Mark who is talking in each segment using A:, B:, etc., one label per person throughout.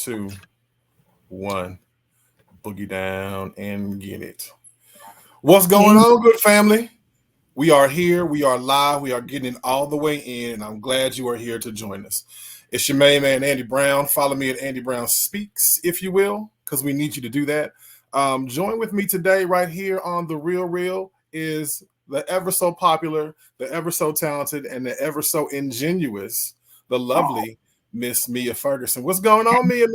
A: 2, 1. Boogie down and get it. What's going on, good family? We are here. We are live. We are getting it all the way in. And I'm glad you are here to join us. It's your main man, Andy Brown. Follow me at Andy Brown Speaks, if you will, because we need you to do that. Join with me today right here on The Real Real is the ever so popular, the ever so talented, and the ever so ingenuous, the lovely Miss Mia Ferguson. What's going on, Mia?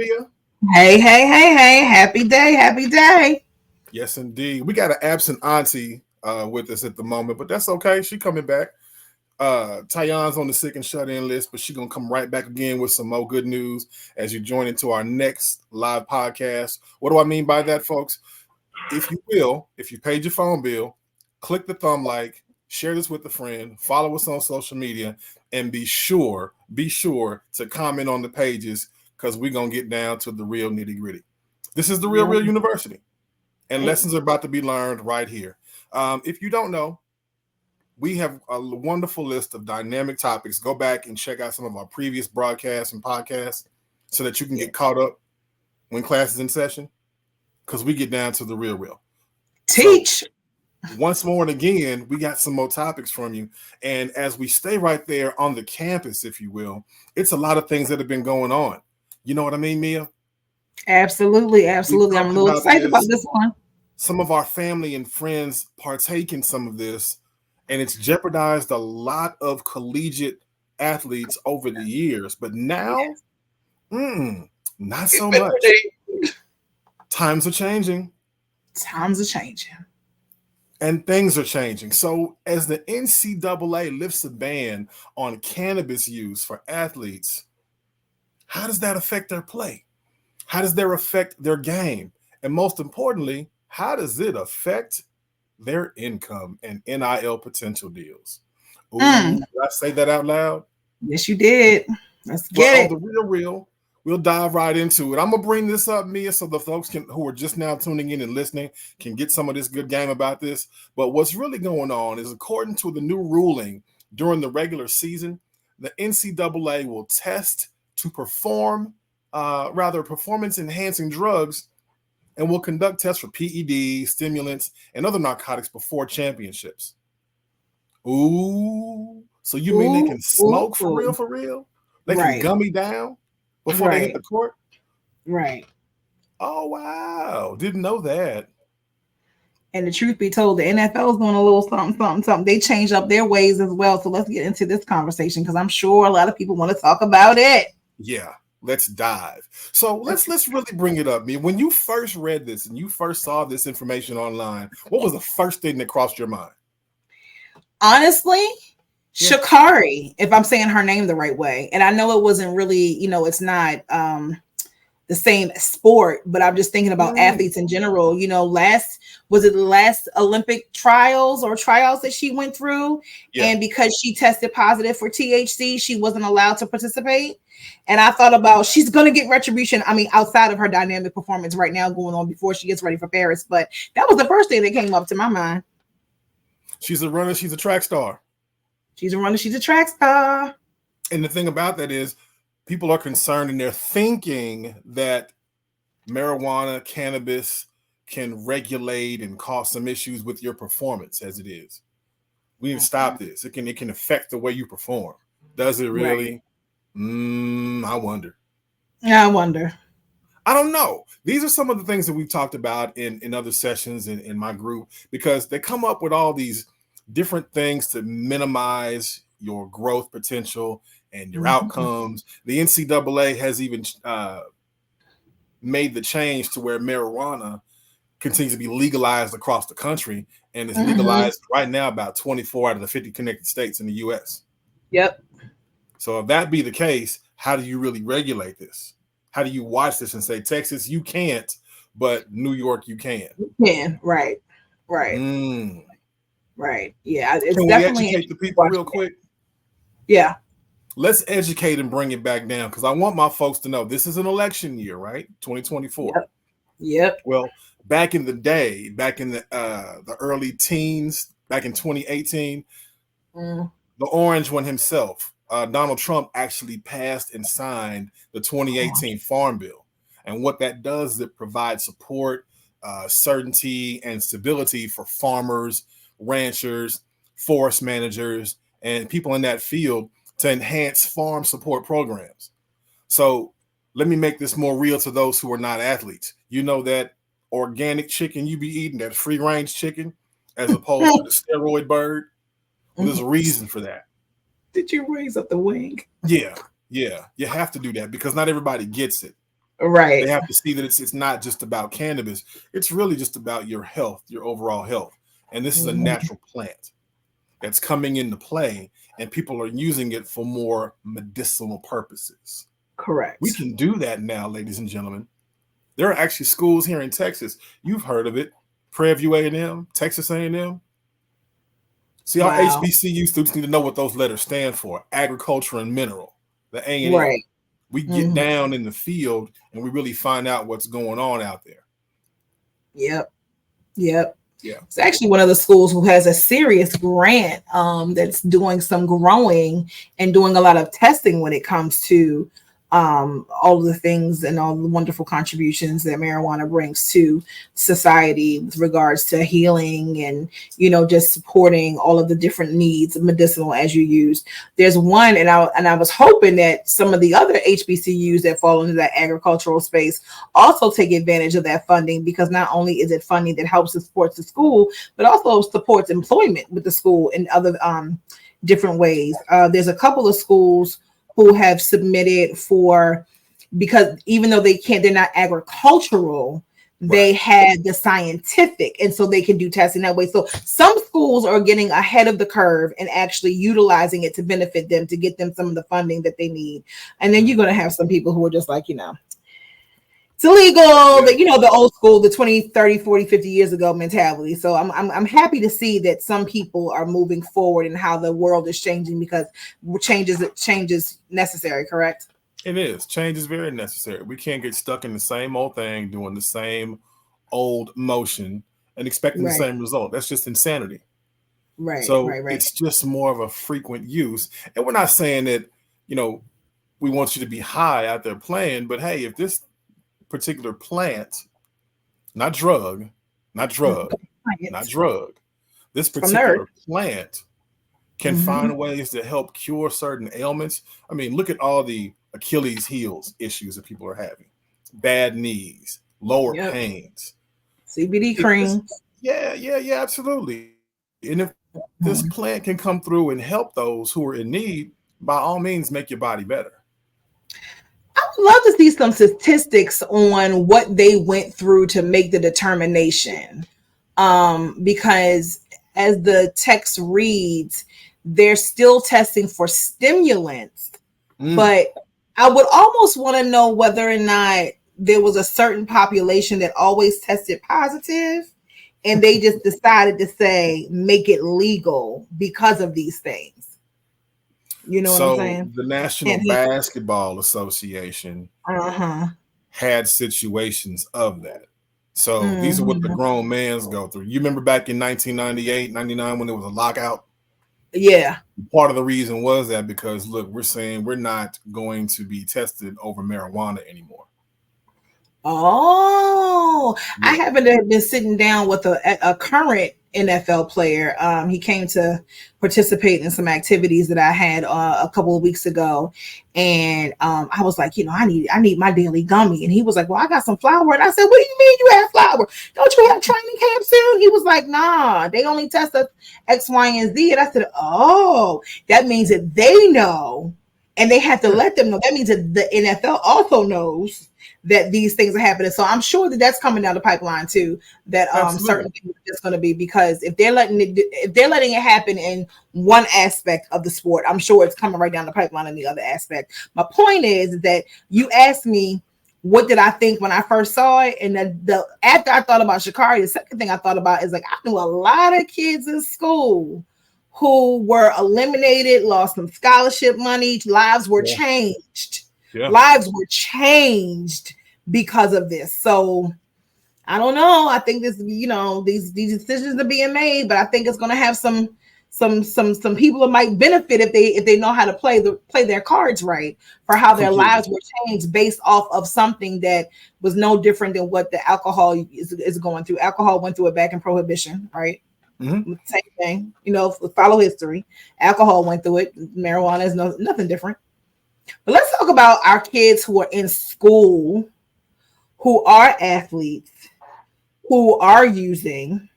B: Hey. Happy day. Happy day.
A: Yes, indeed. We got an absent auntie with us at the moment, but that's okay. She coming back. Tyan's on the sick and shut-in list, but she's going to come right back again with some more good news as you join into our next live podcast. What do I mean by that, folks? If you will, if you paid your phone bill, click the thumb like, share this with a friend, follow us on social media, and be sure to comment on the pages because we're going to get down to the real nitty-gritty. This is the Real University, and lessons are about to be learned right here. If you don't know, we have a wonderful list of dynamic topics. Go back and check out some of our previous broadcasts and podcasts so that you can get caught up when class is in session because we get down to the real.
B: Teach.
A: So, once more and again, we got some more topics from you. And as we stay right there on the campus, if you will, it's a lot of things that have been going on. You know what I mean, Mia?
B: Absolutely. I'm a little excited about this one.
A: Some of our family and friends partake in some of this, and it's jeopardized a lot of collegiate athletes over the years. But now, not so much. Times are changing. And things are changing. So as the NCAA lifts a ban on cannabis use for athletes, how does that affect their play? How does that affect their game? And most importantly, how does it affect their income and NIL potential deals? Ooh, did I say that out loud?
B: Yes, you did. Let's get it.
A: On the real, we'll dive right into it. I'm going to bring this up, Mia, so the folks who are just now tuning in and listening can get some of this good game about this. But what's really going on is, according to the new ruling during the regular season, the NCAA will test to performance-enhancing drugs and will conduct tests for PEDs, stimulants, and other narcotics before championships. Ooh. So you mean they can smoke for real? They can gummy down before they hit the court?
B: Right.
A: Oh, wow. Didn't know that.
B: And the truth be told, the NFL is doing a little something. They changed up their ways as well. So let's get into this conversation because I'm sure a lot of people want to talk about it.
A: Yeah. Let's dive. So let's really bring it up. I mean, when you first read this and you first saw this information online, what was the first thing that crossed your mind?
B: Honestly, Sha'Carri, if I'm saying her name the right way. And I know it wasn't really, it's not the same sport, but I'm just thinking about athletes in general. Was it the last Olympic tryouts that she went through? Yeah. And because she tested positive for THC, she wasn't allowed to participate. And I thought about she's going to get retribution. I mean, outside of her dynamic performance right now going on before she gets ready for Paris. But that was the first thing that came up to my mind.
A: She's a runner. She's a track star.
B: She's a runner. She's a track star.
A: And the thing about that is people are concerned and they're thinking that marijuana, cannabis can regulate and cause some issues with your performance as it is. We need to stop this. It can affect the way you perform. Does it really? Right. I wonder.
B: Yeah, I wonder.
A: I don't know. These are some of the things that we've talked about in other sessions in my group because they come up with all these different things to minimize your growth potential and your outcomes. The NCAA has even made the change to where marijuana continues to be legalized across the country and is legalized right now about 24 out of the 50 connected states in the U.S.
B: Yep.
A: So if that be the case, how do you really regulate this? How do you watch this and say, Texas, you can't, but New York, you can?
B: You can, right. Right. Yeah, it's
A: can
B: definitely.
A: We educate the people real quick?
B: Yeah.
A: Let's educate and bring it back down because I want my folks to know this is an election year, right? 2024.
B: Yep.
A: Well, back in the day, back in the early teens, back in 2018, the orange one himself, Donald Trump actually passed and signed the 2018 Farm Bill. And what that does is it provides support, certainty, and stability for farmers, ranchers, forest managers, and people in that field to enhance farm support programs. So let me make this more real to those who are not athletes. You know that organic chicken you be eating, that free range chicken, as opposed to the steroid bird? Well, there's a reason for that.
B: Did you raise up the wing?
A: Yeah, yeah. You have to do that because not everybody gets it.
B: Right.
A: They have to see that it's not just about cannabis. It's really just about your health, your overall health. And this is a natural plant that's coming into play, and people are using it for more medicinal purposes.
B: Correct.
A: We can do that now, ladies and gentlemen. There are actually schools here in Texas. You've heard of it. Prairie View A&M, Texas A&M. See, our HBCU students need to know what those letters stand for: agriculture and mineral, the A&M.
B: Right.
A: We get down in the field and we really find out what's going on out there.
B: Yep.
A: Yeah.
B: It's actually one of the schools who has a serious grant that's doing some growing and doing a lot of testing when it comes to all of the things and all the wonderful contributions that marijuana brings to society with regards to healing and, just supporting all of the different needs of medicinal as you use. There's one, and I was hoping that some of the other HBCUs that fall into that agricultural space also take advantage of that funding, because not only is it funding that helps and supports the school, but also supports employment with the school in other different ways. There's a couple of schools who have submitted because even though they're not agricultural, they had the scientific, and so they can do testing that way. So some schools are getting ahead of the curve and actually utilizing it to benefit them, to get them some of the funding that they need. And then you're going to have some people who are just like, it's illegal, the old school, the 20, 30, 40, 50 years ago mentality. So I'm happy to see that some people are moving forward and how the world is changing, because change is necessary, correct?
A: It is. Change is very necessary. We can't get stuck in the same old thing, doing the same old motion and expecting the same result. That's just insanity.
B: Right.
A: So it's just more of a frequent use. And we're not saying that, we want you to be high out there playing, but hey, if this particular plant, not drug, this particular plant can find ways to help cure certain ailments. I mean, look at all the Achilles heels issues that people are having: bad knees, lower pains,
B: CBD cream.
A: Yeah, absolutely. And if this plant can come through and help those who are in need, by all means, make your body better.
B: I would love to see some statistics on what they went through to make the determination. Because as the text reads, they're still testing for stimulants, but I would almost want to know whether or not there was a certain population that always tested positive, and they just decided to say, make it legal because of these things. You know what I'm saying?
A: The National Basketball Association had situations of that. So these are what the grown mans go through. You remember back in 1998, 99, when there was a lockout?
B: Yeah.
A: Part of the reason was that because, look, we're saying we're not going to be tested over marijuana anymore.
B: Oh, yeah. I happen to have been sitting down with a current NFL player. He came to participate in some activities that I had a couple of weeks ago, and I was like, I need my daily gummy, and he was like, well, I got some flour, and I said, what do you mean you have flour? Don't you have training camp soon? He was like, nah, they only test us X, Y, and Z, and I said, oh, that means that they know, and they have to let them know. That means that the NFL also knows that these things are happening. So I'm sure that that's coming down the pipeline too, that certain things are just going to be, because if they're letting it happen in one aspect of the sport, I'm sure it's coming right down the pipeline in the other aspect. My point is that you asked me, what did I think when I first saw it? And after I thought about Sha'Carri, the second thing I thought about is, like, I knew a lot of kids in school who were eliminated, lost some scholarship money, lives were changed. Yeah. Lives were changed because of this. So I don't know. I think this, these decisions are being made, but I think it's going to have some some people that might benefit if they know how to play their cards right, for how their
A: Completely.
B: lives were changed based off of something that was no different than what the alcohol is going through. Alcohol went through it back in prohibition, right?
A: Mm-hmm.
B: Same thing, follow history. Alcohol went through it. Marijuana is nothing different. But let's talk about our kids who are in school, who are athletes, who are using,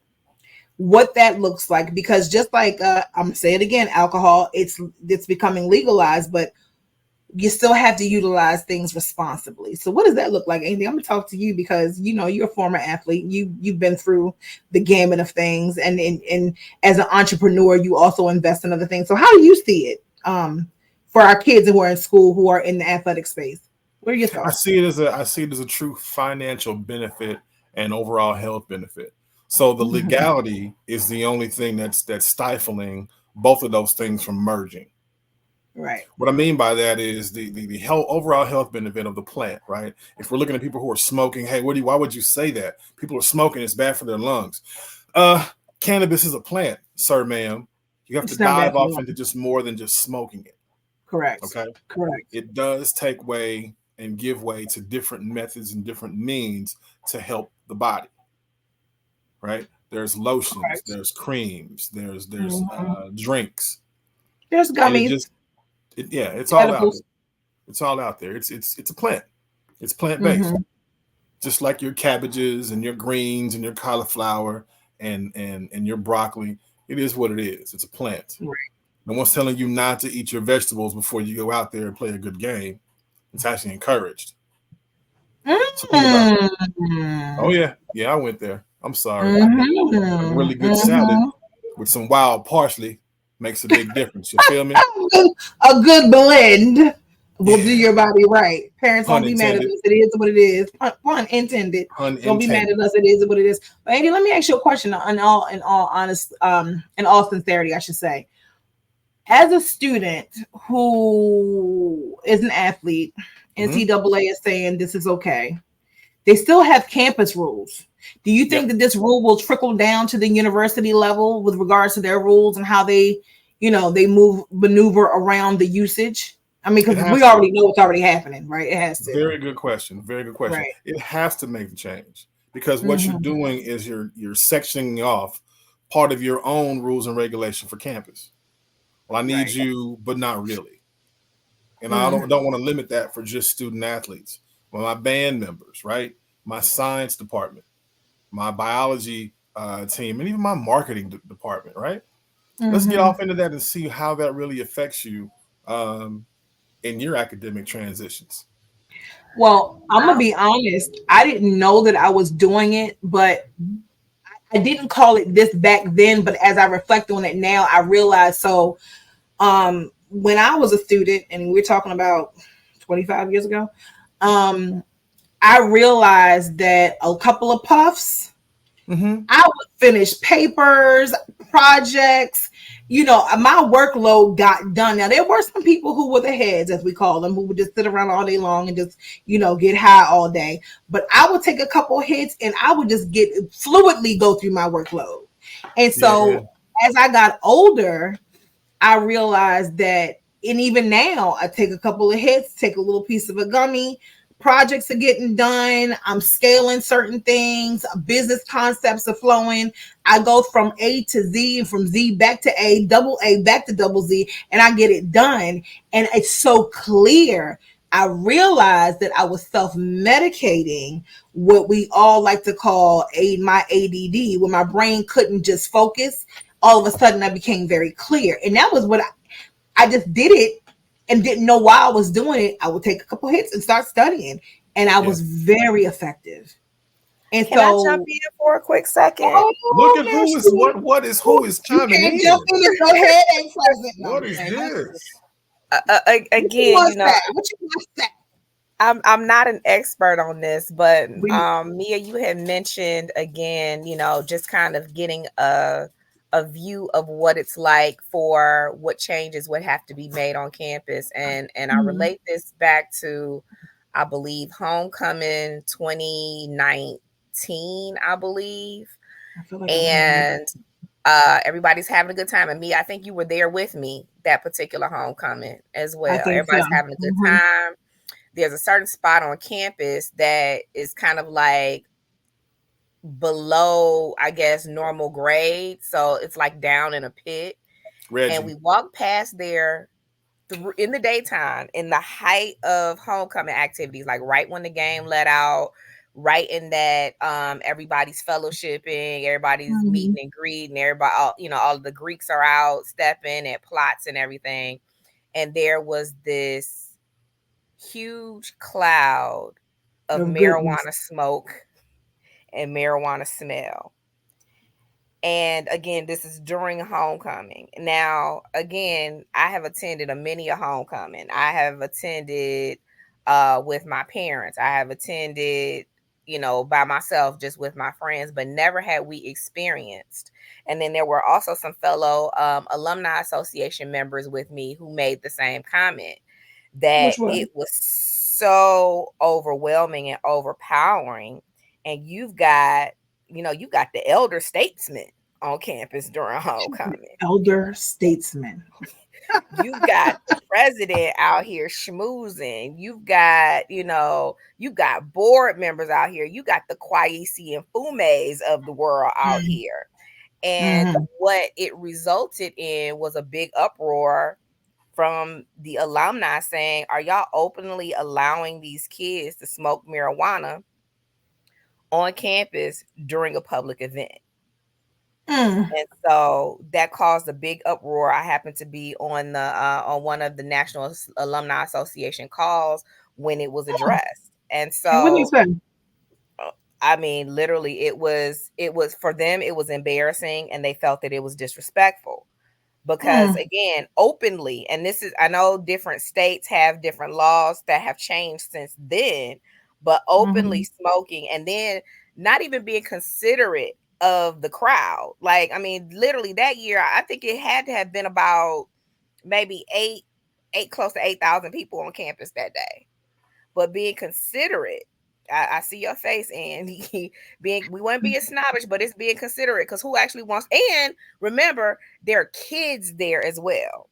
B: what that looks like. Because just like I'm gonna say it again, alcohol, it's becoming legalized, but you still have to utilize things responsibly. So what does that look like, Andy? I'm gonna talk to you because you're a former athlete. You've been through the gamut of things, and as an entrepreneur, you also invest in other things. So how do you see it for our kids who are in school, who are in the athletic space? What are your
A: I
B: thoughts?
A: see it as a true financial benefit and overall health benefit. So the
B: Mhm.
A: legality is the only thing that's stifling both of those things from merging.
B: Right.
A: What I mean by that is the health, overall health benefit of the plant, right? If we're looking at people who are smoking, hey, why would you say that? People are smoking, it's bad for their lungs. Uh, Cannabis is a plant, sir, ma'am. You have to
B: It's not bad
A: dive
B: for
A: off
B: you.
A: into just more than just smoking it.
B: Correct.
A: Okay.
B: Correct.
A: It does take way and give way to different methods and different means to help the body, right? There's lotions,
B: Correct.
A: there's creams, there's
B: Mhm.
A: drinks,
B: There's
A: and it
B: gummies,
A: just yeah, it's all out there.
B: edibles.
A: It's all out there. It's a plant. It's plant based,
B: Hmm.
A: just like your cabbages and your greens and your cauliflower and your broccoli. It is what it is. It's a plant.
B: Right.
A: No one's telling you not to eat your vegetables before you go out there and play a good game. It's actually encouraged. So think about that. Oh
B: Mm.
A: yeah, yeah, I went there. I'm sorry. A
B: Mhm.
A: really good salad
B: Mhm.
A: with some wild parsley makes a big difference. You feel me?
B: A good blend will do
A: Yeah.
B: your body right. Parents,
A: Pun
B: don't be mad at
A: intended.
B: us. It is what it is. Pun intended.
A: Pun
B: Don't be mad
A: intended.
B: at us. It is what it is. But Andy, let me ask you a question. In all honest, in all sincerity, I should say, as a student who is an athlete,
A: Hmm.
B: NCAA is saying this is okay. They still have campus rules. Do you think
A: Yep.
B: that this rule will trickle down to the university level with regards to their rules and how they maneuver around the usage? I mean,
A: It
B: because we
A: has to.
B: already know it's already happening, right? It has to.
A: Very good question. Very good question.
B: Right.
A: It has to make the change because what you're
B: Mm-hmm.
A: doing is you're sectioning off part of your own rules and regulation for campus. Well, I need
B: Right.
A: you, but not really. And I
B: Mm.
A: don't want to limit that for just student athletes. Well, my band members, right? My science department, my biology team, and even my marketing department, right? Let's get
B: Mm-hmm.
A: off into that and see how that really affects you um, in your academic transitions.
B: Well, I'm gonna be honest. I didn't know that I was doing it, but I didn't call it this back then. But as I reflect on it now, I realize so. When I was a student, and we're talking about 25 years ago, um, I realized that a couple of puffs,
A: Mm-hmm.
B: I would finish papers, projects. My workload got done. Now, there were some people who were the heads, as we call them, who would just sit around all day long and just, get high all day. But I would take a couple hits and I would just get fluidly go through my workload. And
A: Yeah.
B: so as I got older, I realized that, and even now, I take a couple of hits, take a little piece of a gummy. Projects are getting done. I'm scaling certain things. Business concepts are flowing. I go from A to Z and from Z back to A back to double Z, and I get it done. And it's so clear. I realized that I was self medicating, what we all like to call my ADD, when my brain couldn't just focus. All of a sudden, I became very clear. And that was what I just did it and didn't know why I was doing it. I would take a couple hits and start studying. And I
A: Yeah.
B: was very effective. And
C: Can I jump
B: so,
C: in for a quick second?
A: Look
B: oh,
A: at
B: there
A: who is
B: she
A: who is
B: You
A: chiming
B: can't jump
A: in.
B: in if no head ain't present. No, I'm
A: What is
B: playing.
A: this?
B: What you
C: Again,
B: want to say? What you want to say?
C: I'm not an expert on this, but
B: We,
C: Mia, you had mentioned again, just kind of getting a view of what it's like for what changes would have to be made on campus, and I
B: Mhm.
C: relate this back to, I believe, homecoming 2019, I believe.
B: I feel like I've heard of
C: And
B: it.
C: Everybody's having a good time. And me, I think you were there with me that particular homecoming as
B: I
C: well.
B: think so.
C: Everybody's having a good time. There's a certain spot on campus that is kind of like below, I guess, normal grade. So it's like down in a pit. And we walked past there in the daytime, in the height of homecoming activities, like right when the game let out, right in that everybody's fellowshipping, everybody's meeting and greeting, everybody, all of the Greeks are out stepping at plots and everything. And there was this huge cloud of marijuana smoke and marijuana smell. And again, this is during homecoming. Now, again, I have attended many a homecoming. I have attended with my parents. I have attended, by myself, just with my friends, but never had we experienced. And then there were also some fellow alumni association members with me who made the same comment that it was so overwhelming and overpowering. And you've got the elder statesman on campus during homecoming.
B: Elder statesman.
C: You've got the president out here schmoozing. You've got board members out here. You got the Kwesi and Fumes of the world out here. And what it resulted in was a big uproar from the alumni saying, are y'all openly allowing these kids to smoke marijuana on campus during a public event? And so that caused a big uproar. I happened to be on one of the National Alumni Association calls when it was addressed. And so
B: what did you say?
C: I mean, literally it was for them, it was embarrassing, and they felt that it was disrespectful. Because again, openly, and I know different states have different laws that have changed since then, but openly smoking and then not even being considerate of the crowd. Like, I mean, literally that year, I think it had to have been about maybe close to 8,000 people on campus that day. But being considerate, I see your face, Andy. We wouldn't be as snobbish, but it's being considerate, because who actually wants? And remember, there are kids there as well.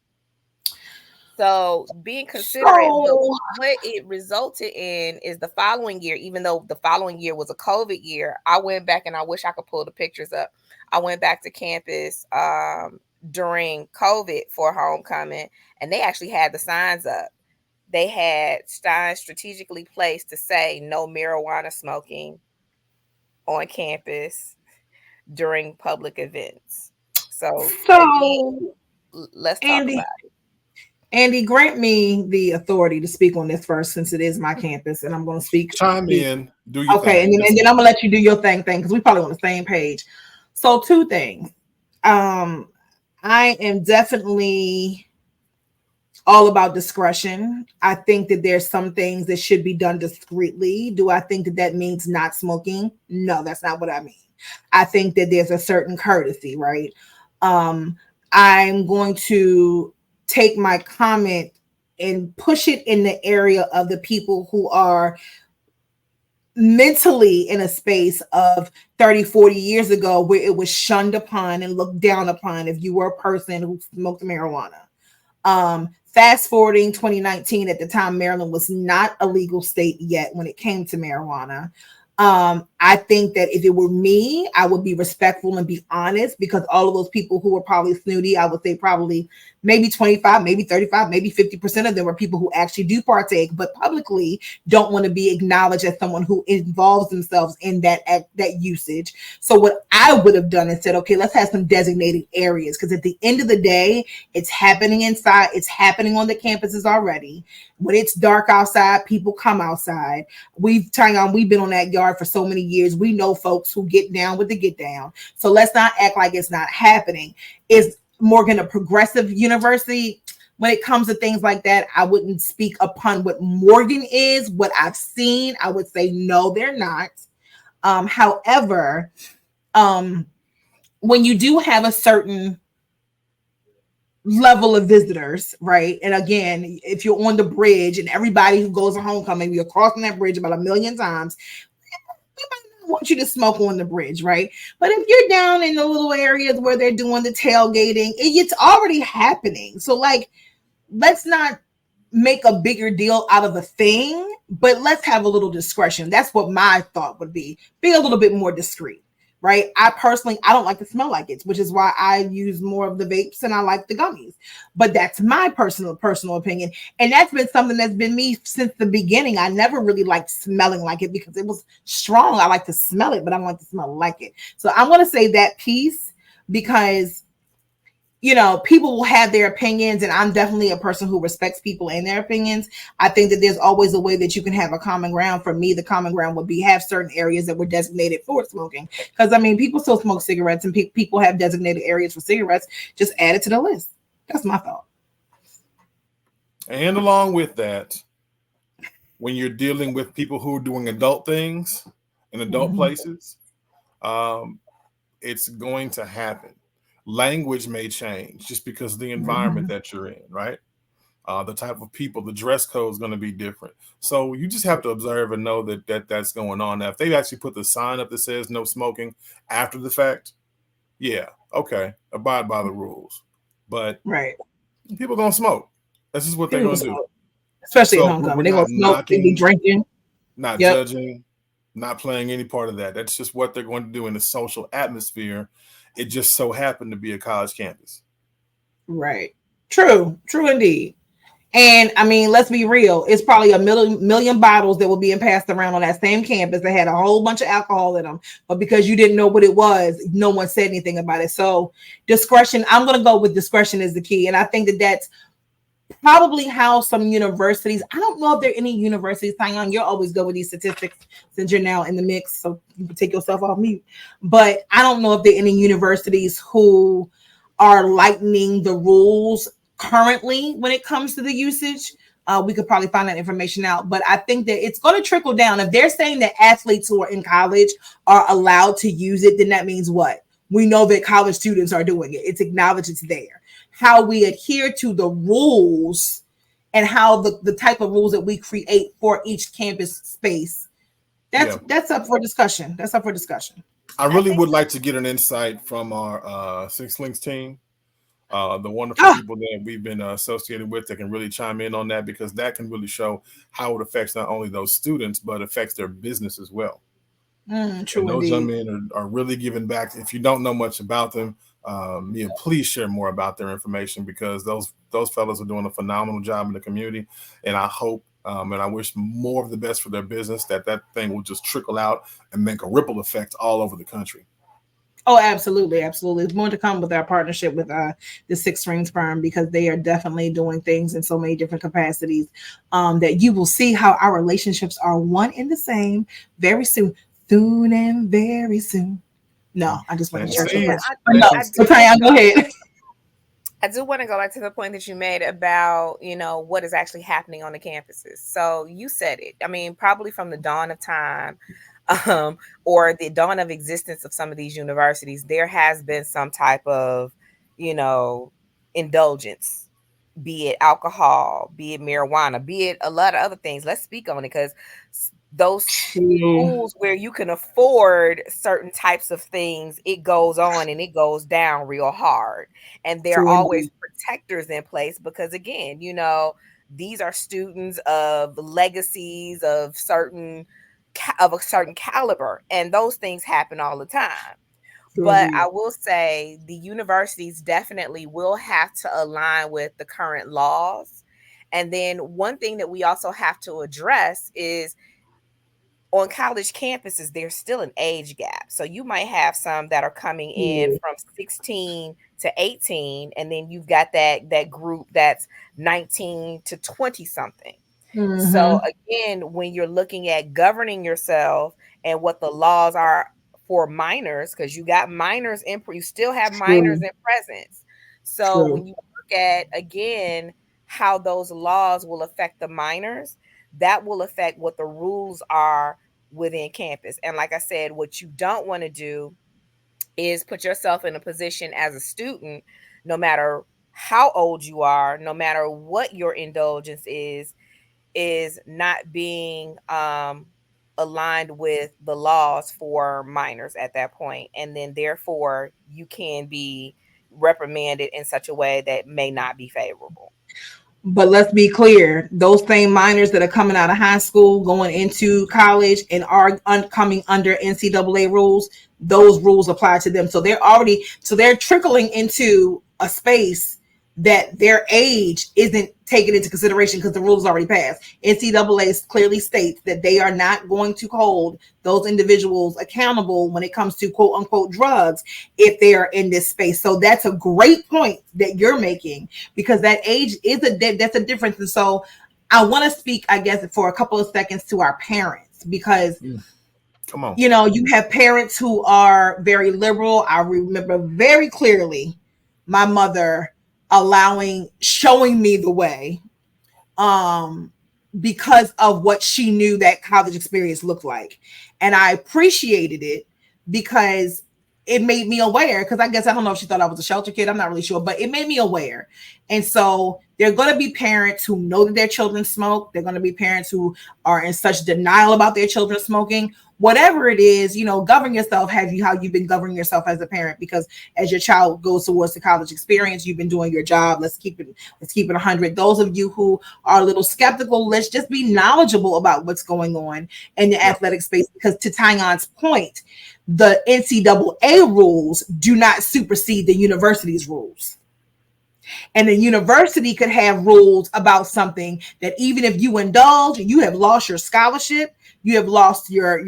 C: So being considerate, but what it resulted in is the following year, even though the following year was a COVID year, I went back, and I wish I could pull the pictures up. I went back to campus during COVID for homecoming, and they actually had the signs up. They had signs strategically placed to say no marijuana smoking on campus during public events. So again, let's talk about it.
B: Andy, grant me the authority to speak on this first, since it is my campus, and I'm going to speak.
A: Chime in. Do your
B: okay,
A: thing.
B: and then I'm going to let you do your thing, because we probably on the same page. So 2 things. I am definitely all about discretion. I think that there's some things that should be done discreetly. Do I think that means not smoking? No, that's not what I mean. I think that there's a certain courtesy, right? I'm going to take my comment and push it in the area of the people who are mentally in a space of 30, 40 years ago, where it was shunned upon and looked down upon if you were a person who smoked marijuana. Fast forwarding 2019, at the time, Maryland was not a legal state yet when it came to marijuana. I think that if it were me, I would be respectful and be honest, because all of those people who were probably snooty, I would say probably maybe 25, maybe 35, maybe 50% of them were people who actually do partake, but publicly don't want to be acknowledged as someone who involves themselves in that usage. So what I would have done is said, okay, let's have some designated areas, because at the end of the day, it's happening inside. It's happening on the campuses already. When it's dark outside, people come outside. We've been on that yard for so many years. We know folks who get down with the get down. So let's not act like it's not happening. Is Morgan a progressive university? When it comes to things like that, I wouldn't speak upon what Morgan is. What I've seen, I would say no, they're not. However, when you do have a certain level of visitors, right? And again, if you're on the bridge and everybody who goes to homecoming, you're crossing that bridge about 1 million times, we might not don't want you to smoke on the bridge, right? But if you're down in the little areas where they're doing the tailgating, it's already happening. So like, let's not make a bigger deal out of a thing, but let's have a little discretion. That's what my thought would be. Be a little bit more discreet, right? I personally, I don't like to smell like it, which is why I use more of the vapes and I like the gummies. But that's my personal opinion. And that's been something that's been me since the beginning. I never really liked smelling like it because it was strong. I like to smell it, but I don't like to smell like it. So I'm going to say that piece because people will have their opinions, and I'm definitely a person who respects people and their opinions. I think that there's always a way that you can have a common ground. For me, the common ground would be have certain areas that were designated for smoking. Because, I mean, people still smoke cigarettes, and people have designated areas for cigarettes. Just add it to the list. That's my thought.
A: And along with that, when you're dealing with people who are doing adult things in adult places, it's going to happen. Language may change just because of the environment that you're in, right? The type of people, the dress code is going to be different. So you just have to observe and know that's going on. Now, if they actually put the sign up that says no smoking after the fact, yeah, okay, abide by the rules. But
B: right,
A: people gonna smoke. This is what they're gonna do.
B: Especially at
A: So
B: homecoming,
A: we're
B: they're gonna
A: not
B: smoke, they be
A: knocking,
B: drinking,
A: not
B: yep,
A: judging, not playing any part of that. That's just what they're going to do in the social atmosphere. It just so happened to be a college campus.
B: right. True indeed. And I mean, let's be real. It's probably a million bottles that were being passed around on that same campus that had a whole bunch of alcohol in them. But because you didn't know what it was, no one said anything about it. So discretion, I'm going to go with discretion is the key. And I think that that's probably how some universities, I don't know if there are any universities, Tyon, you'll always go with these statistics since you're now in the mix. So you can take yourself off mute. But I don't know if there are any universities who are lightening the rules currently when it comes to the usage. We could probably find that information out, but I think that it's going to trickle down. If they're saying that athletes who are in college are allowed to use it, then that means what? We know that college students are doing it. It's acknowledged it's there. How we adhere to the rules and how the type of rules that we create for each campus space, that's up for discussion. That's up for discussion.
A: I really would like to get an insight from our Six Links team. The wonderful people that we've been associated with that can really chime in on that, because that can really show how it affects not only those students, but affects their business as well.
B: True
A: and those
B: indeed.
A: young men are really giving back. If you don't know much about them, please share more about their information, because those fellas are doing a phenomenal job in the community. And I hope and I wish more of the best for their business, that thing will just trickle out and make a ripple effect all over the country.
B: Oh, absolutely, absolutely. It's more to come with our partnership with the Six Rings firm, because they are definitely doing things in so many different capacities that you will see how our relationships are one and the same very soon. Soon and very soon. No, I just want to church. No, so Tanya, go ahead.
C: I do want to go back to the point that you made about, what is actually happening on the campuses. So you said it. I mean, probably from the dawn of time, or the dawn of existence of some of these universities, there has been some type of, indulgence, be it alcohol, be it marijuana, be it a lot of other things. Let's speak on it, because those schools where you can afford certain types of things, it goes on and it goes down real hard. And there are always protectors in place, because again, these are students of legacies of a certain caliber, and those things happen all the time. But I will say the universities definitely will have to align with the current laws. And then one thing that we also have to address is, on college campuses, there's still an age gap. So you might have some that are coming in from 16 to 18, and then you've got that group that's 19 to 20 something. So again, when you're looking at governing yourself and what the laws are for minors, because you got minors you still have minors in presence. So when you look at, again, how those laws will affect the minors, that will affect what the rules are within campus. And like I said, what you don't want to do is put yourself in a position as a student, no matter how old you are, no matter what your indulgence is not being aligned with the laws for minors at that point, and then therefore you can be reprimanded in such a way that may not be favorable.
B: But let's be clear, those same minors that are coming out of high school, going into college, and are coming under NCAA rules, those rules apply to them. So they're trickling into a space that their age isn't taken into consideration because the rules already passed. NCAA clearly states that they are not going to hold those individuals accountable when it comes to quote unquote drugs if they are in this space. So that's a great point that you're making, because that age is that's a difference. And so I want to speak, I guess, for a couple of seconds to our parents, because
A: come on,
B: you have parents who are very liberal. I remember very clearly my mother showing me the way, because of what she knew that college experience looked like. And I appreciated it because it made me aware, because I guess, I don't know if she thought I was a shelter kid, I'm not really sure, but it made me aware. And so there are going to be parents who know that their children smoke. They're going to be parents who are in such denial about their children smoking. Whatever it is, govern yourself. How you've been governing yourself as a parent, because as your child goes towards the college experience, you've been doing your job. Let's keep it 100. Those of you who are a little skeptical, let's just be knowledgeable about what's going on in the athletic space, because to Tyan's point, the NCAA rules do not supersede the university's rules. And the university could have rules about something that even if you indulge, you have lost your scholarship, you have lost your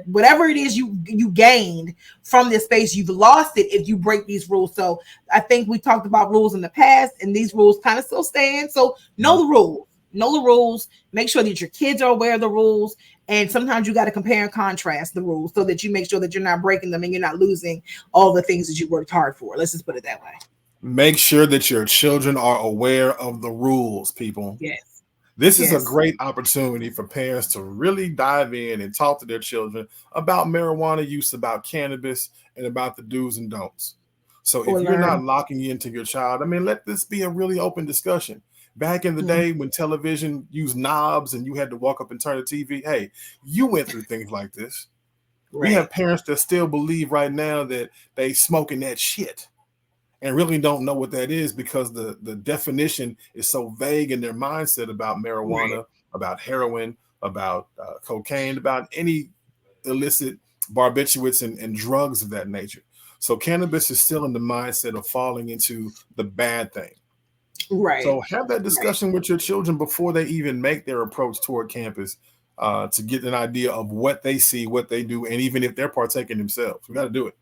B: whatever it is you gained from this space, you've lost it if you break these rules. So I think we talked about rules in the past, and these rules kind of still stand. So know the rules, make sure that your kids are aware of the rules. And sometimes you got to compare and contrast the rules so that you make sure that you're not breaking them and you're not losing all the things that you worked hard for. Let's just put it that way.
A: Make sure that your children are aware of the rules, people.
B: Yes.
A: This is a great opportunity for parents to really dive in and talk to their children about marijuana use, about cannabis, and about the do's and don'ts. So if you're not locking into your child, let this be a really open discussion. Back in the day when television used knobs and you had to walk up and turn the TV, hey, you went through things like this. Right. We have parents that still believe right now that they smoking that shit and really don't know what that is, because the definition is so vague in their mindset about marijuana, about heroin, about cocaine, about any illicit barbiturates and drugs of that nature. So cannabis is still in the mindset of falling into the bad thing.
B: Right.
A: So have that discussion with your children before they even make their approach toward campus, to get an idea of what they see, what they do, and even if they're partaking themselves. We got to do it.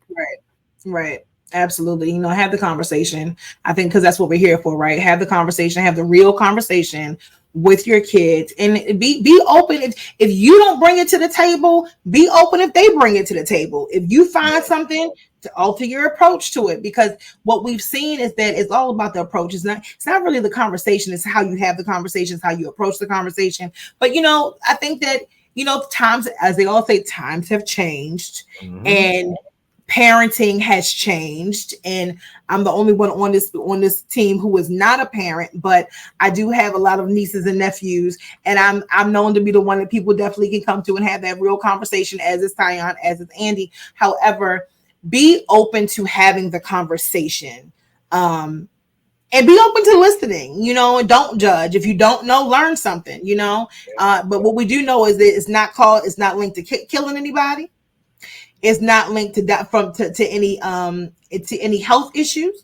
B: Right. Absolutely. Have the conversation. I think, because that's what we're here for, right? Have the conversation, have the real conversation with your kids, and be open. If you don't bring it to the table, be open if they bring it to the table. If you find something, to alter your approach to it, because what we've seen is that it's all about the approach. It's not really the conversation. It's how you have the conversations, how you approach the conversation. But I think that times, as they all say, times have changed, and parenting has changed, and I'm the only one on this team who is not a parent, but I do have a lot of nieces and nephews, and I'm known to be the one that people definitely can come to and have that real conversation, as is Tyan, as is Andy. However, be open to having the conversation, and be open to listening, and don't judge. If you don't know, learn something, but what we do know is that it's not linked to killing anybody. It's not linked to any health issues.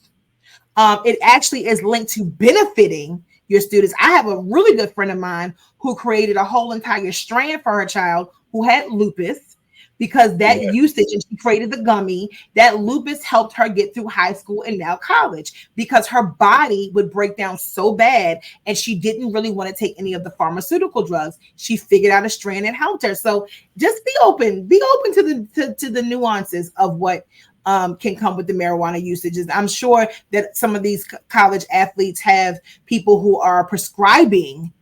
B: It actually is linked to benefiting your students. I have a really good friend of mine who created a whole entire strand for her child who had lupus, because that usage, and she created the gummy, that lupus helped her get through high school and now college, because her body would break down so bad and she didn't really want to take any of the pharmaceutical drugs. She figured out a strand that helped her. So just be open to the nuances of what can come with the marijuana usages. I'm sure that some of these college athletes have people who are prescribing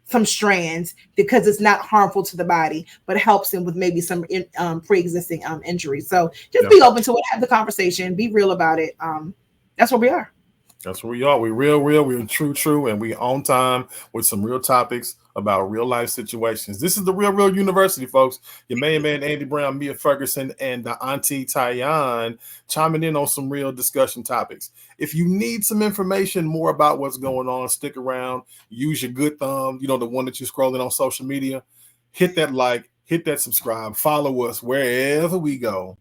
B: some strands because it's not harmful to the body, but helps them with maybe some pre-existing injuries. So just be open to it, have the conversation, be real about it. That's what we are.
A: That's what we are. We're real, we're true, and we on time with some real topics about real life situations. This is the Real University, folks. Your main man, Andy Brown, Mia Ferguson, and the Auntie Tyan chiming in on some real discussion topics. If you need some information more about what's going on, stick around. Use your good thumb, the one that you're scrolling on social media. Hit that like, hit that subscribe, follow us wherever we go,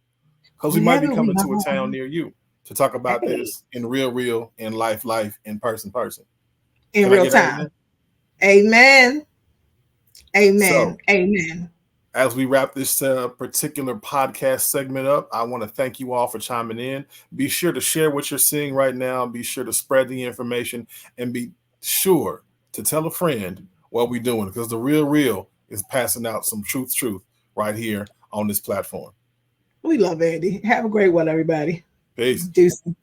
A: because we might be coming to a town near you to talk about this in real, in life, in person.
B: In real time. Amen.
A: So,
B: amen.
A: As we wrap this particular podcast segment up, I want to thank you all for chiming in. Be sure to share what you're seeing right now. Be sure to spread the information, and be sure to tell a friend what we're doing, because the Real is passing out some truth right here on this platform.
B: We love Andy. Have a great one, everybody.
A: Peace.
B: Deuces.